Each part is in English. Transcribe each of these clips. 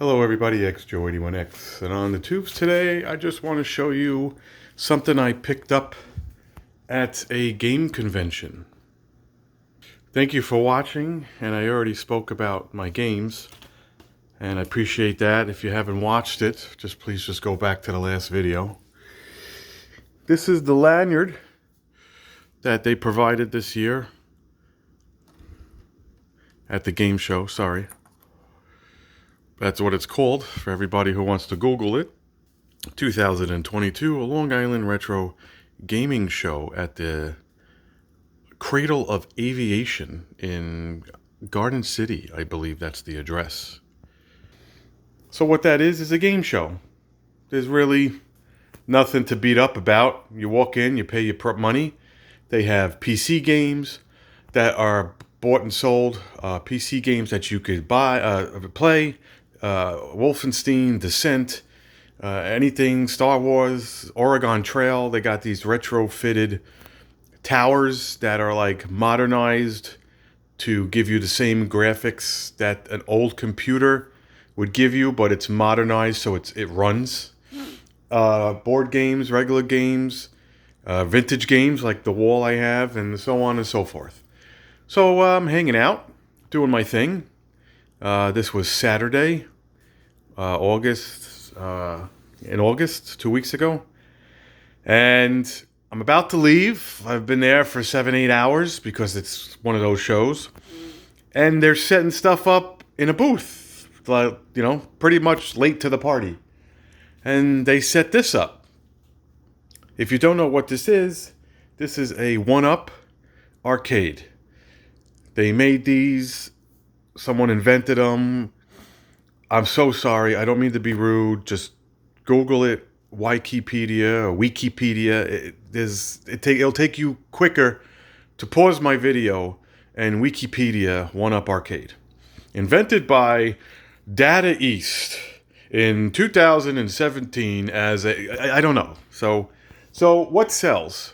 Hello everybody, XJoe81X, and on the tubes today I just want to show you something I picked up at a game convention. Thank you for watching, and I already spoke about my games, and I appreciate that. If you haven't watched it, please go back to the last video. This is the lanyard that they provided this year at the game show, sorry. That's what it's called for everybody who wants to Google it. 2022, a Long Island Retro Gaming Show at the Cradle of Aviation in Garden City, I believe that's the address. So what that is a game show. There's really nothing to beat up about. You walk in, you pay your money. They have PC games that are bought and sold, PC games that you could buy, play. Wolfenstein, Descent, anything Star Wars, Oregon Trail. They got these retrofitted towers that are like modernized to give you the same graphics that an old computer would give you, but it's modernized so it runs. Board games, regular games, vintage games like the wall I have, and so on and so forth. So I'm hanging out, doing my thing. This was Saturday, in August, 2 weeks ago. And I'm about to leave. I've been there for 7-8 hours because it's one of those shows. And they're setting stuff up in a booth, like, pretty much late to the party. And they set this up. If you don't know what this is a 1UP arcade. They made these. Someone invented them. I'm so sorry. I don't mean to be rude. Just Google it. Wikipedia or Wikipedia. It'll take you quicker to pause my video and Wikipedia 1UP Arcade. Invented by Data East in 2017 as I don't know. So what sells?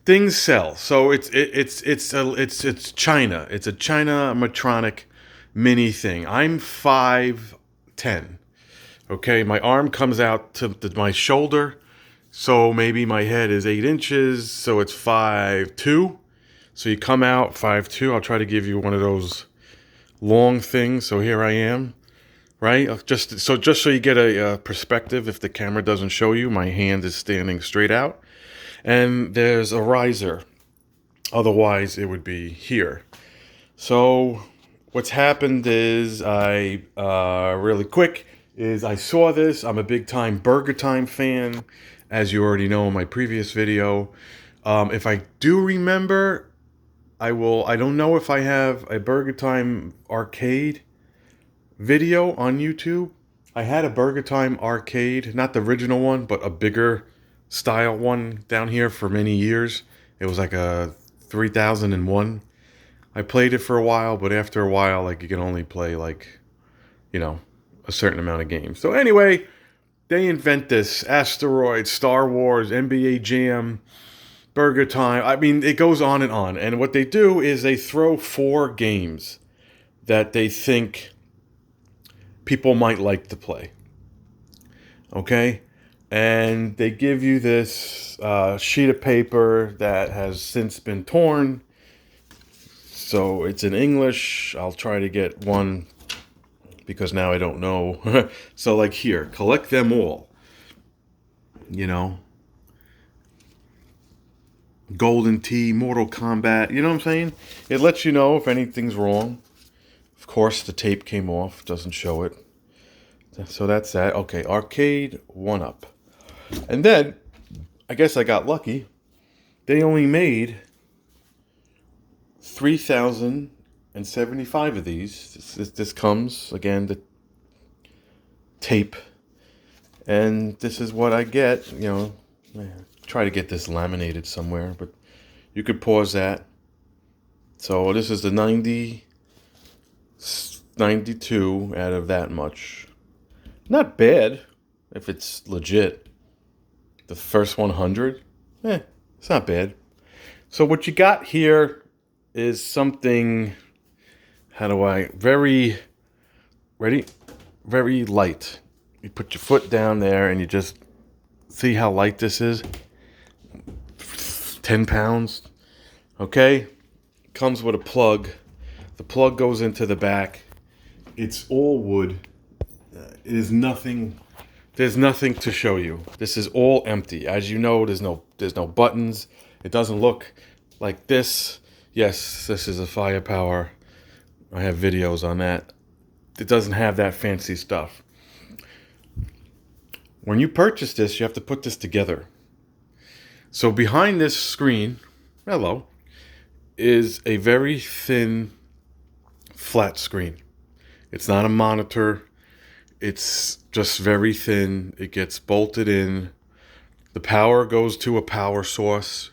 Things sell. So it's China. It's a China Matronic mini thing. I'm 5'10". Okay, my arm comes out to my shoulder, so maybe my head is 8 inches, so it's 5'2". So you come out 5'2". I'll try to give you one of those long things. So here I am, right? Just so you get a perspective. If the camera doesn't show you, my hand is standing straight out, and there's a riser. Otherwise, it would be here. So what's happened is I saw this. I'm a big time Burgertime fan, as you already know in my previous video. If I do remember, I don't know if I have a Burgertime Arcade video on YouTube. I had a Burgertime Arcade, not the original one, but a bigger style one down here for many years. It was like a 3001. I played it for a while, but after a while, like, you can only play like, a certain amount of games. So anyway, they invent this Asteroid, Star Wars, NBA Jam, Burgertime. I mean, it goes on and on. And what they do is they throw 4 games that they think people might like to play. Okay? And they give you this sheet of paper that has since been torn. So it's in English. I'll try to get one because now I don't know. So like here, collect them all. Golden Tee, Mortal Kombat. You know what I'm saying? It lets you know if anything's wrong. Of course, the tape came off. Doesn't show it. So that's that. Okay, Arcade 1UP. And then, I guess I got lucky. They only made 3,075 of these. This comes, again, the tape. And this is what I get. Try to get this laminated somewhere, but you could pause that. So this is the 92 out of that much. Not bad if it's legit. The first 100, it's not bad. So what you got here is something, very very light. You put your foot down there and you just see how light this is. 10 pounds. Okay? Comes with a plug. The plug goes into the back. It's all wood. It is nothing. There's nothing to show you. This is all empty. As you know, there's no buttons. It doesn't look like this. Yes, this is a firepower. I have videos on that. It doesn't have that fancy stuff. When you purchase this, you have to put this together. So behind this screen, hello, is a very thin, flat screen. It's not a monitor. It's just very thin. It gets bolted in. The power goes to a power source,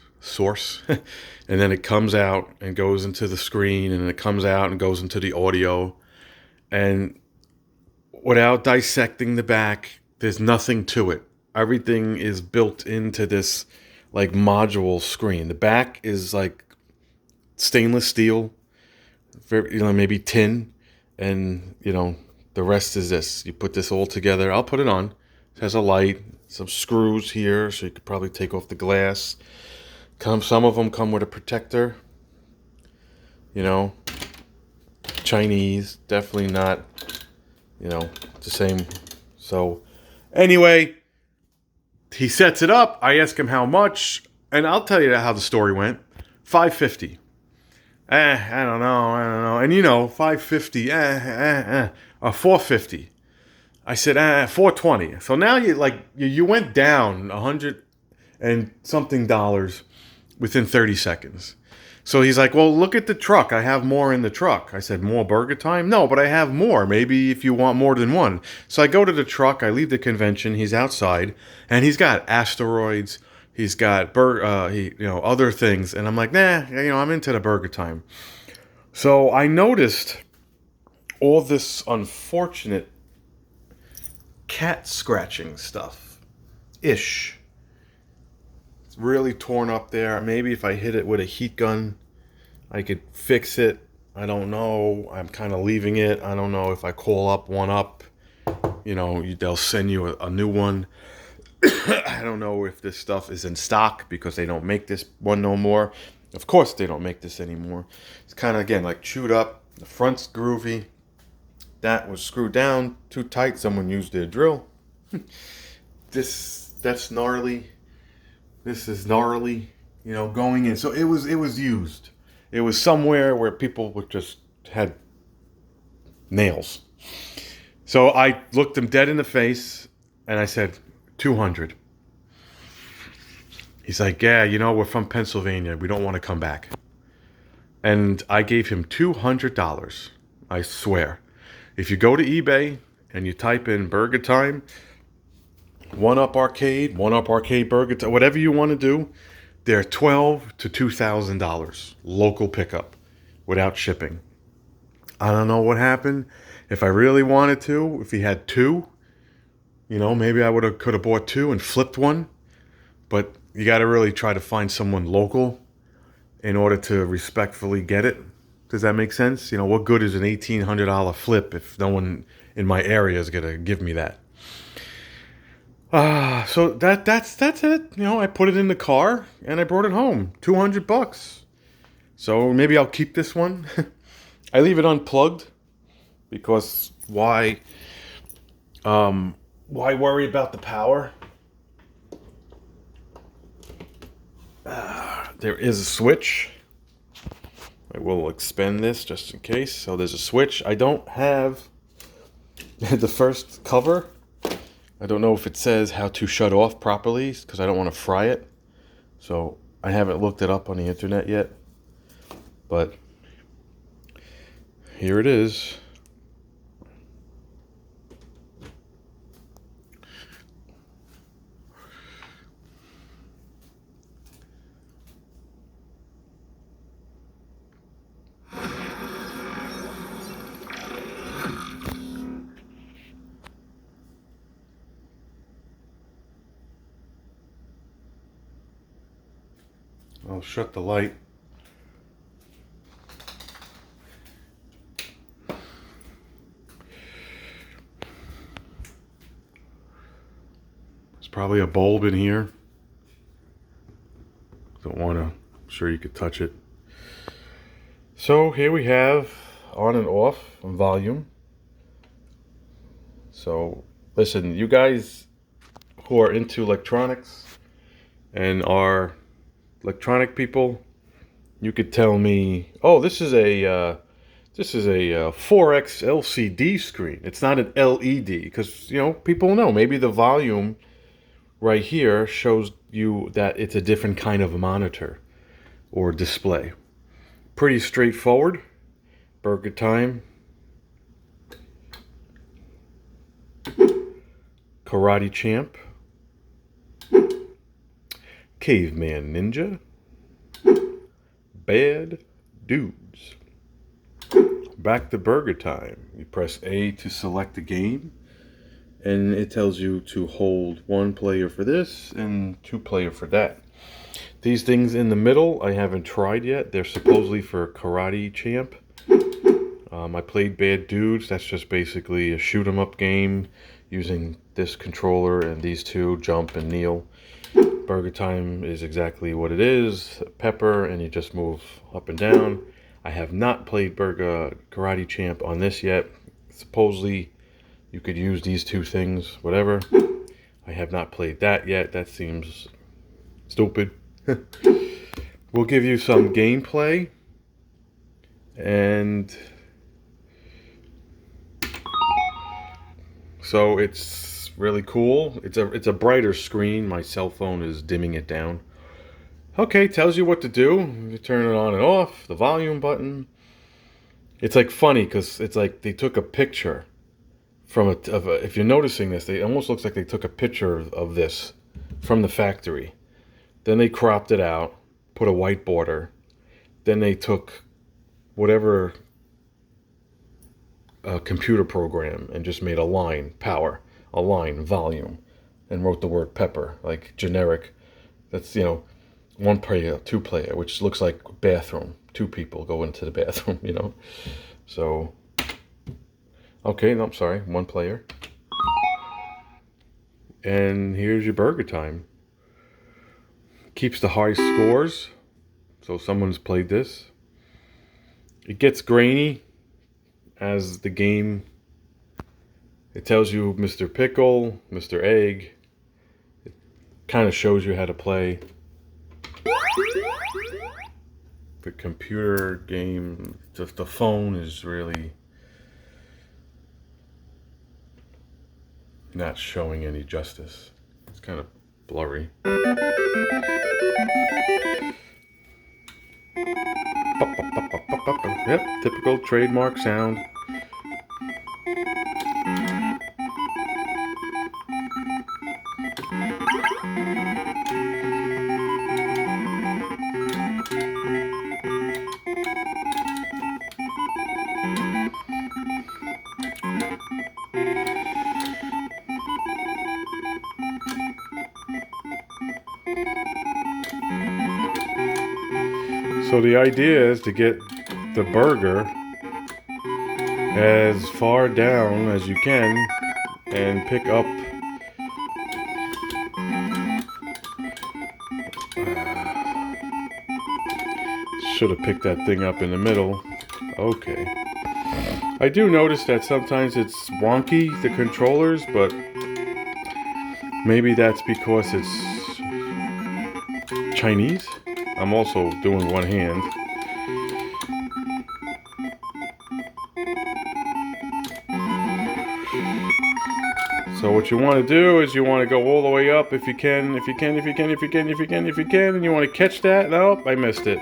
and then it comes out and goes into the screen, and it comes out and goes into the audio. And without dissecting the back, there's nothing to it. Everything is built into this like module screen. The back is like stainless steel, very, maybe tin, and the rest is this. You put this all together. I'll put it on. It has a light, some screws here, so you could probably take off the glass. Some of them come with a protector. Chinese, definitely not, the same. So, anyway, he sets it up. I ask him how much, and I'll tell you how the story went. $550. I don't know. And $550. Or $450. I said, $420. So now you went down $100 and something dollars within 30 seconds. So he's like, well, look at the truck. I have more in the truck. I said, more Burgertime? No, but I have more. Maybe if you want more than one. So I go to the truck. I leave the convention. He's outside, and he's got asteroids. He's got other things. And I'm like, nah, I'm into the Burgertime. So I noticed all this unfortunate cat scratching stuff. It's really torn up there. Maybe if I hit it with a heat gun, I could fix it. I don't know. I'm kind of leaving it. I don't know if I call up one up. They'll send you a new one. I don't know if this stuff is in stock because they don't make this one no more. Of course they don't make this anymore. It's kind of, again, like chewed up. The front's groovy. That was screwed down too tight. Someone used their drill. That's gnarly. This is gnarly, going in. So it was used. It was somewhere where people would just had nails. So I looked him dead in the face and I said, $200. He's like, yeah, we're from Pennsylvania. We don't want to come back. And I gave him $200. I swear. If you go to eBay and you type in Burgertime, One-Up Arcade Burgertime, whatever you want to do, they're $1,200 to $2,000 local pickup without shipping. I don't know what happened. If I really wanted to, if he had two, maybe I could have bought two and flipped one. But you got to really try to find someone local in order to respectfully get it. Does that make sense? What good is an $1,800 flip if no one in my area is gonna give me that? So that's it. I put it in the car and I brought it home. $200. So maybe I'll keep this one. I leave it unplugged because why worry about the power? There is a switch. I will expand this just in case. So there's a switch. I don't have the first cover. I don't know if it says how to shut off properly because I don't want to fry it. So I haven't looked it up on the internet yet. But here it is. I'll shut the light. probably a bulb in here. Don't want to, I'm sure you could touch it. So here we have on and off volume. So listen, you guys who are into electronics and are electronic people, you could tell me, oh, this is a 4x LCD screen. It's not an LED, because people know maybe the volume right here shows you that it's a different kind of monitor or display. Pretty straightforward. Burgertime, Karate Champ, Caveman Ninja, Bad Dudes. Back to Burgertime. You press A to select the game, and it tells you to hold 1 player for this and 2 player for that. These things in the middle I haven't tried yet. They're supposedly for Karate Champ. I played Bad Dudes. That's just basically a shoot 'em up game using this controller and these two, jump and kneel. Burgertime is exactly what it is, pepper, and you just move up and down. I have not played Karate Champ on this yet. Supposedly you could use these two things, whatever. I have not played that yet. That seems stupid. We'll give you some gameplay, and so it's really cool. It's a brighter screen. My cell phone is dimming it down. Okay, tells you what to do. You turn it on and off, the volume button. It's like funny because it's like they took a picture from if you're noticing this, it almost looks like they took a picture of this from the factory. Then they cropped it out, put a white border. Then they took whatever computer program and just made a line, power, a line, volume, and wrote the word pepper, like generic. That's, 1 player, 2 player, which looks like bathroom. 2 people go into the bathroom, So, okay, no, I'm sorry, 1 player. And here's your Burgertime. Keeps the high scores, so someone's played this. It gets grainy as the game. It tells you Mr. Pickle, Mr. Egg. It kind of shows you how to play. The computer game, the phone is really not showing any justice. It's kind of blurry. Yep, typical trademark sound. So the idea is to get the burger as far down as you can and pick up should have picked that thing up in the middle. Okay. I do notice that sometimes it's wonky, the controllers, but maybe that's because it's Chinese. I'm also doing one hand. So what you want to do is you want to go all the way up if you can, and you want to catch that. Nope, I missed it.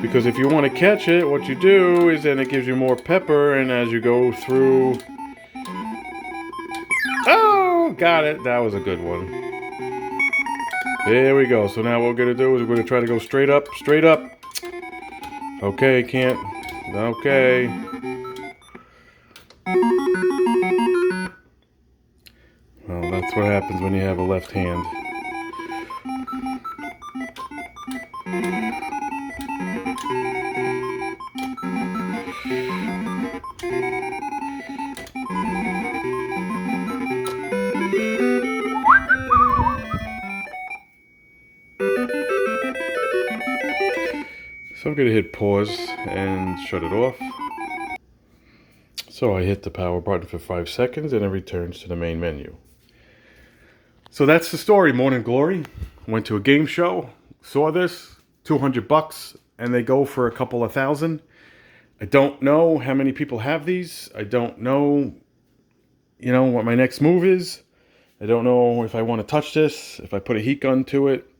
Because if you want to catch it, what you do is then it gives you more pepper, and as you go through... Oh, got it. That was a good one. There we go. So now what we're going to do is we're going to try to go straight up, straight up. Okay, can't. Okay. Well, that's what happens when you have a left hand. I'm going to hit pause and shut it off. So I hit the power button for 5 seconds and it returns to the main menu. So that's the story, Morning Glory. Went to a game show, saw this, $200, and they go for a couple of thousand. I don't know how many people have these. I don't know, what my next move is. I don't know if I want to touch this, if I put a heat gun to it.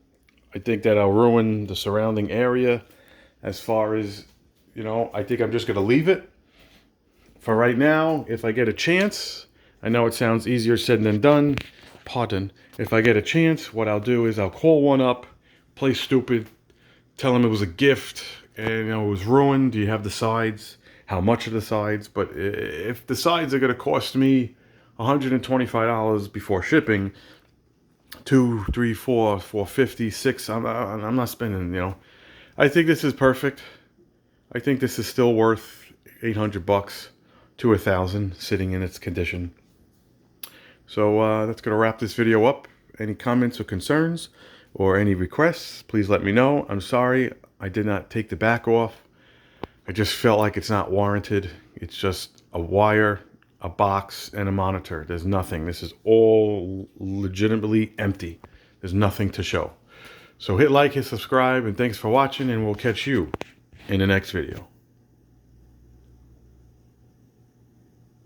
I think that I'll ruin the surrounding area as far as, I think I'm just going to leave it. For right now, if I get a chance, I know it sounds easier said than done. Pardon. If I get a chance, what I'll do is I'll call one up, play stupid, tell them it was a gift, and it was ruined. Do you have the sides? How much are the sides? But if the sides are going to cost me $125 before shipping, $2, $3, $4, $4.50, $6, I'm not spending. I think this is perfect. I think this is still worth $800 to $1,000 sitting in its condition. So that's going to wrap this video up. Any comments or concerns or any requests, please let me know. I'm sorry I did not take the back off. I just felt like it's not warranted. It's just a wire, a box, and a monitor. There's nothing. This is all legitimately empty. There's nothing to show. So hit like, hit subscribe, and thanks for watching, and we'll catch you in the next video.